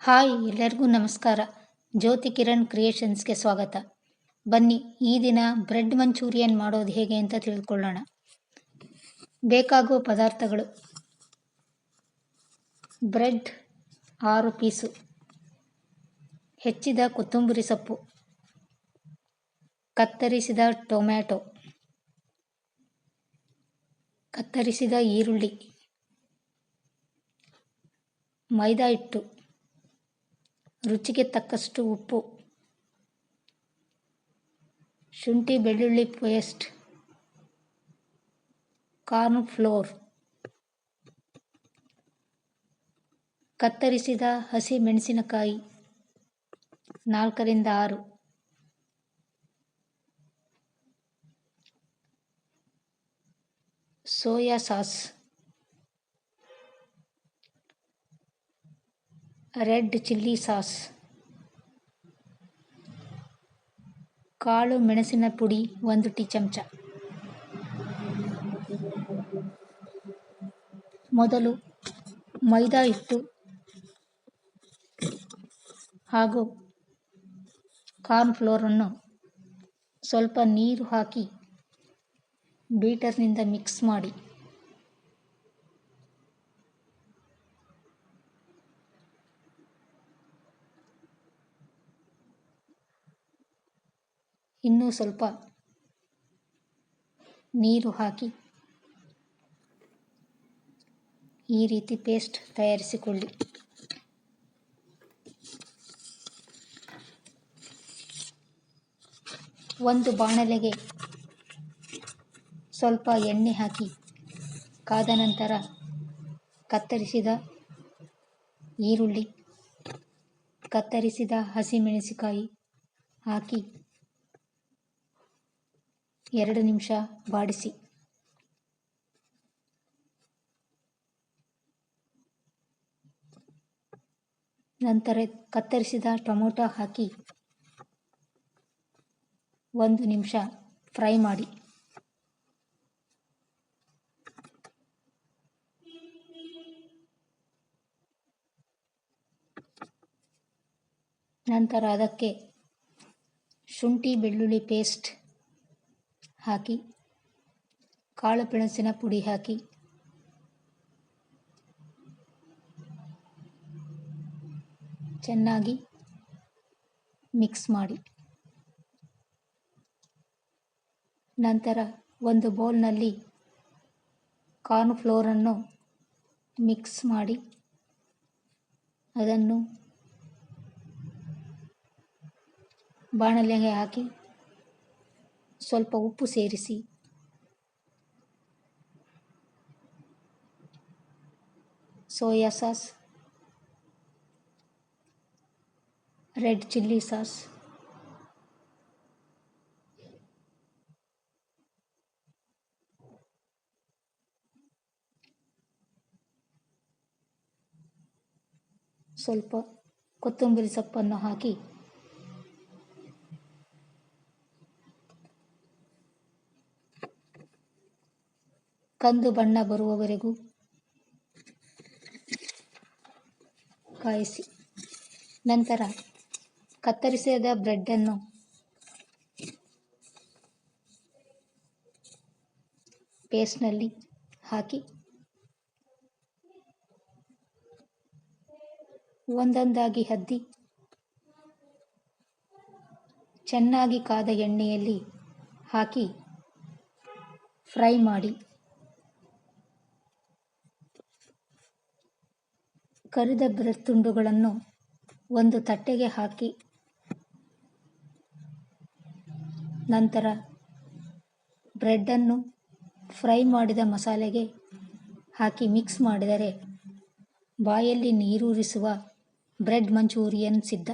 Hi ಎಲ್ಲರಿಗೂ ನಮಸ್ಕಾರ. ಜ್ಯೋತಿ ಕಿರಣ್ ಕ್ರಿಯೇಷನ್ಸ್ಗೆ ಸ್ವಾಗತ. ಬನ್ನಿ ಈ ದಿನ ಬ್ರೆಡ್ ಮಂಚೂರಿಯನ್ ಮಾಡೋದು ಹೇಗೆ ಅಂತ ತಿಳ್ಕೊಳ್ಳೋಣ. ಬೇಕಾಗುವ ಪದಾರ್ಥಗಳು: ಬ್ರೆಡ್ 6 ಪೀಸು, ಹೆಚ್ಚಿದ ಕೊತ್ತಂಬರಿ ಸೊಪ್ಪು, ಕತ್ತರಿಸಿದ ಟೊಮ್ಯಾಟೊ, ಕತ್ತರಿಸಿದ ಈರುಳ್ಳಿ, ಮೈದಾ ಹಿಟ್ಟು, ರುಚಿಗೆ ತಕ್ಕಷ್ಟು ಉಪ್ಪು, ಶುಂಠಿ ಬೆಳ್ಳುಳ್ಳಿ ಪೇಸ್ಟ್, ಕಾರ್ನ್ ಫ್ಲೋರ್, ಕತ್ತರಿಸಿದ ಹಸಿ ಮೆಣಸಿನಕಾಯಿ 4 ರಿಂದ 6, soya sauce, red chilli sauce, ಕಾಳು ಮೆಣಸಿನ ಪುಡಿ 1 ಟೀ ಚಮಚ. ಮೊದಲು ಮೈದಾ ಹಿಟ್ಟು ಹಾಗೂ ಕಾರ್ನ್ ಫ್ಲೋರನ್ನು ಸ್ವಲ್ಪ ನೀರು ಹಾಕಿ ಬೀಟರ್ನಿಂದ ಮಿಕ್ಸ್ ಮಾಡಿ ಇನ್ನೂ ಸ್ವಲ್ಪ ನೀರು ಹಾಕಿ ಈ ರೀತಿ ಪೇಸ್ಟ್ ತಯಾರಿಸಿಕೊಳ್ಳಿ. ಒಂದು ಬಾಣಲೆಗೆ ಸ್ವಲ್ಪ ಎಣ್ಣೆ ಹಾಕಿ ಕಾದ ನಂತರ ಕತ್ತರಿಸಿದ ಈರುಳ್ಳಿ, ಕತ್ತರಿಸಿದ ಹಸಿಮೆಣಸಿನಕಾಯಿ ಹಾಕಿ 2 ನಿಮಿಷ ಬಾಡಿಸಿ. ನಂತರ ಕತ್ತರಿಸಿದ ಟೊಮೊಟೊ ಹಾಕಿ 1 ನಿಮಿಷ ಫ್ರೈ ಮಾಡಿ. ನಂತರ ಅದಕ್ಕೆ ಶುಂಠಿ ಬೆಳ್ಳುಳ್ಳಿ ಪೇಸ್ಟ್ ಹಾಕಿ, ಕಾಳು ಮೆಣಸಿನ ಪುಡಿ ಹಾಕಿ ಚೆನ್ನಾಗಿ ಮಿಕ್ಸ್ ಮಾಡಿ. ನಂತರ ಒಂದು ಬೌಲ್ನಲ್ಲಿ ಕಾರ್ನ್ ಫ್ಲೋರನ್ನು ಮಿಕ್ಸ್ ಮಾಡಿ ಅದನ್ನು ಬಾಣಲೆಗೆ ಹಾಕಿ ಸ್ವಲ್ಪ ಉಪ್ಪು ಸೇರಿಸಿ soya sauce, red chilli sauce, ಸ್ವಲ್ಪ ಕೊತ್ತಂಬರಿ ಸೊಪ್ಪನ್ನು ಹಾಕಿ ಕಂದು ಬಣ್ಣ ಬರುವವರೆಗೂ ಕಾಯಿಸಿ. ನಂತರ ಕತ್ತರಿಸಿದ ಬ್ರೆಡ್ಡನ್ನು ಪೇಸ್ಟ್ನಲ್ಲಿ ಹಾಕಿ ಒಂದೊಂದಾಗಿ ಅದ್ದಿ ಚೆನ್ನಾಗಿ ಕಾದ ಎಣ್ಣೆಯಲ್ಲಿ ಹಾಕಿ ಫ್ರೈ ಮಾಡಿ. ಕರಿದ ಬ್ರೆಡ್ ತುಂಡುಗಳನ್ನು ಒಂದು ತಟ್ಟೆಗೆ ಹಾಕಿ ನಂತರ ಬ್ರೆಡ್ಡನ್ನು ಫ್ರೈ ಮಾಡಿದ ಮಸಾಲೆಗೆ ಹಾಕಿ ಮಿಕ್ಸ್ ಮಾಡಿದರೆ ಬಾಯಲ್ಲಿ ನೀರೂರಿಸುವ ಬ್ರೆಡ್ ಮಂಚೂರಿಯನ್ ಸಿದ್ಧ.